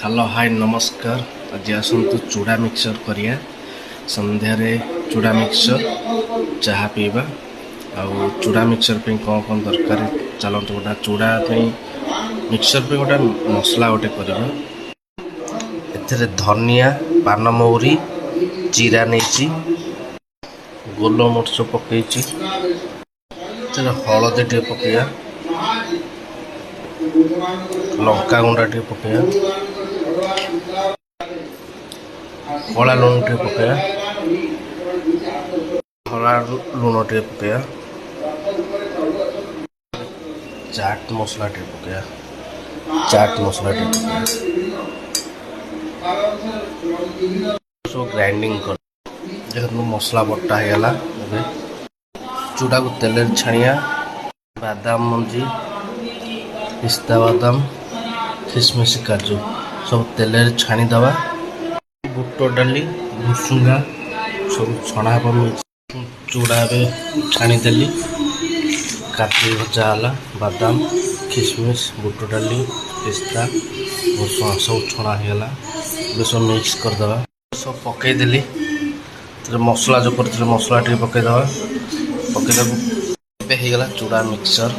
Hello hi नमस्कार। आज आसतु चूड़ा मिक्सर करिया संध्यारे चूड़ा मिक्सर चाहा पीवा आउ चूड़ा मिक्सर पे कौन कौन दरकार चलते गोटा चूड़ा मिक्सर पे गोटा मसला गोटे करवा एथे धनिया पान मौरी जीरा नहीं गोलमरिच पकई हलदी टे पकईया लंका गुंडा टे पकईया कला लुण टे पकईया हला लुण टे पकईया चाट मसला टे पकईया चाट मसला टे पकईया सब ग्राइंडिंग कर देखो मसला बटा हो गला। चूड़ा को तेल छाणिया बादाम मंजी पिस्ता बादाम किशमिश काजू सब तेल छाणीदवा बुट डाली भुसुंगा सब छणा चूड़ा छाणीदेली काटी भजा है बादाम किशमिश बुट डाली पिस्ता भुसुंगा सब छणा होगा सब मिक्स करदे सब पकईदेली मसला जो कर मसला टे पकईदे पकईदेव चूड़ा मिक्सर।